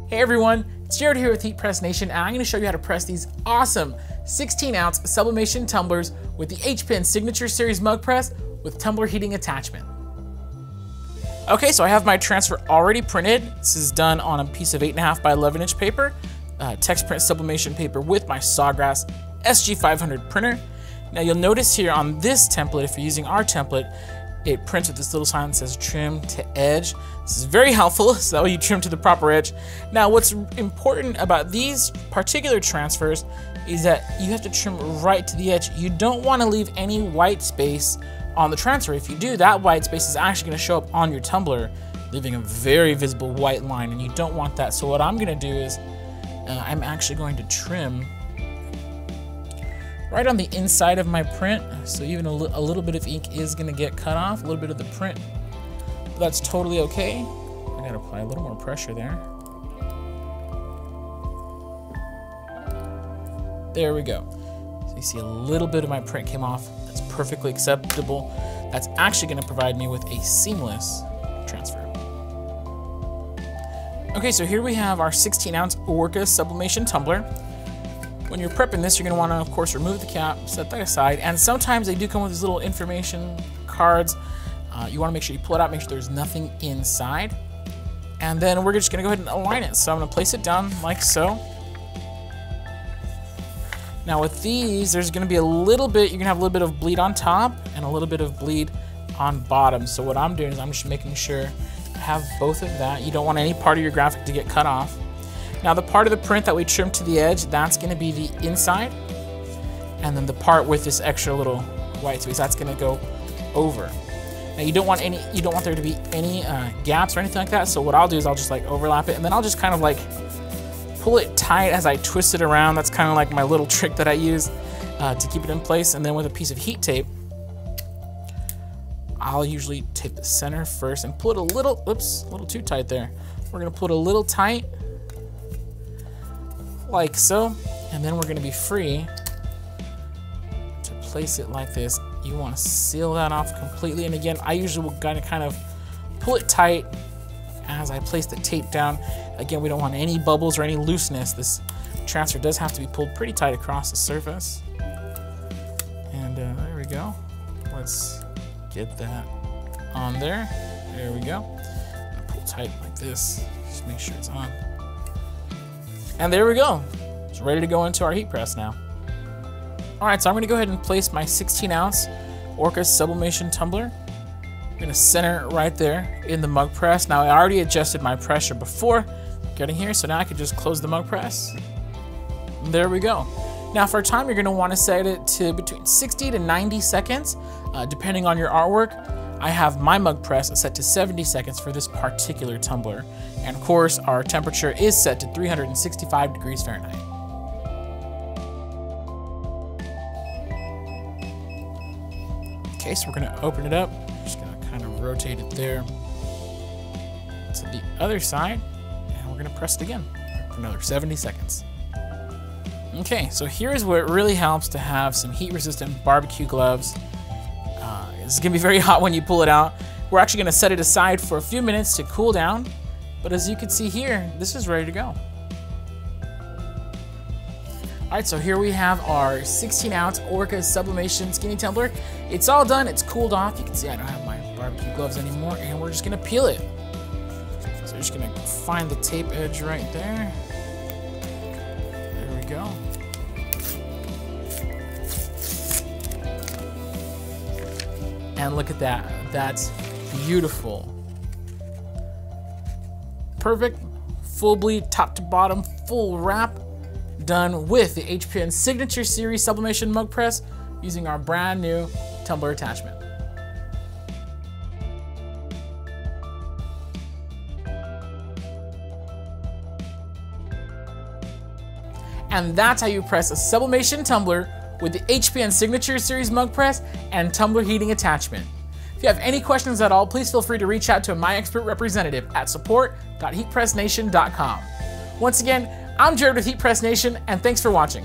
Hey everyone, it's Jared here with Heat Press Nation, and I'm going to show you how to press these awesome 16-ounce sublimation tumblers with the HPN Signature Series mug press with tumbler heating attachment. Okay, so I have my transfer already printed. This is done on a piece of 8.5 by 11 inch paper, text print sublimation paper with my Sawgrass SG500 printer. Now you'll notice here on this template, if you're using our template, it prints with this little sign that says trim to edge. This is very helpful, so you trim to the proper edge. Now what's important about these particular transfers is that you have to trim right to the edge. You don't want to leave any white space on the transfer. If you do, that white space is actually going to show up on your tumbler, leaving a very visible white line, and you don't want that. So what I'm going to do is I'm actually going to trim right on the inside of my print, so even a little bit of ink is going to get cut off, a little bit of the print, but that's totally okay. I got to apply a little more pressure there. There we go. So you see a little bit of my print came off. That's perfectly acceptable. That's actually going to provide me with a seamless transfer. Okay, so here we have our 16-ounce Orca sublimation tumbler. When you're prepping this, you're going to want to, of course, remove the cap, set that aside, and sometimes they do come with these little information cards. You want to make sure you pull it out, make sure there's nothing inside, and then we're just going to go ahead and align it. So I'm going to place it down like so. Now with these, there's going to be a little bit, you're going to have a little bit of bleed on top and a little bit of bleed on bottom. So what I'm doing is I'm just making sure I have both of that. You don't want any part of your graphic to get cut off. Now the part of the print that we trimmed to the edge, that's going to be the inside, and then the part with this extra little white space, that's going to go over. Now you don't want there to be any gaps or anything like that. So what I'll do is I'll just like overlap it, and then I'll just kind of like pull it tight as I twist it around. That's kind of like my little trick that I use to keep it in place. And then with a piece of heat tape, I'll usually tape the center first and pull it a little, oops, a little too tight there. We're going to put it a little tight, like so, and then we're going to be free to place it like this. You want to seal that off completely, and again, I usually will kind of pull it tight as I place the tape down. Again, we don't want any bubbles or any looseness. This transfer does have to be pulled pretty tight across the surface. And there we go. Let's get that on there. There we go. Pull tight like this. Just make sure it's on. And there we go. It's ready to go into our heat press now. All right, so I'm going to go ahead and place my 16-ounce Orca sublimation tumbler. I'm going to center it right there in the mug press. Now I already adjusted my pressure before getting here, so now I can just close the mug press. And there we go. Now for time, you're going to want to set it to between 60 to 90 seconds, depending on your artwork. I have my mug press set to 70 seconds for this particular tumbler. And of course, our temperature is set to 365 degrees Fahrenheit. Okay, so we're gonna open it up. Just gonna kind of rotate it there to the other side, and we're gonna press it again for another 70 seconds. Okay, so here's where it really helps to have some heat-resistant barbecue gloves. It's gonna be very hot when you pull it out. We're actually gonna set it aside for a few minutes to cool down, but as you can see here, this is ready to go. All right, so here we have our 16-ounce Orca sublimation skinny tumbler. It's all done, it's cooled off. You can see I don't have my barbecue gloves anymore, and we're just gonna peel it. So we're just gonna find the tape edge right there. There we go. And look at that, that's beautiful. Perfect, full bleed, top to bottom, full wrap, done with the HPN Signature Series sublimation mug press using our brand new tumbler attachment. And that's how you press a sublimation tumbler with the HPN Signature Series mug press and tumbler heating attachment. If you have any questions at all, please feel free to reach out to my expert representative at support.heatpressnation.com. Once again, I'm Jared with Heat Press Nation, and thanks for watching.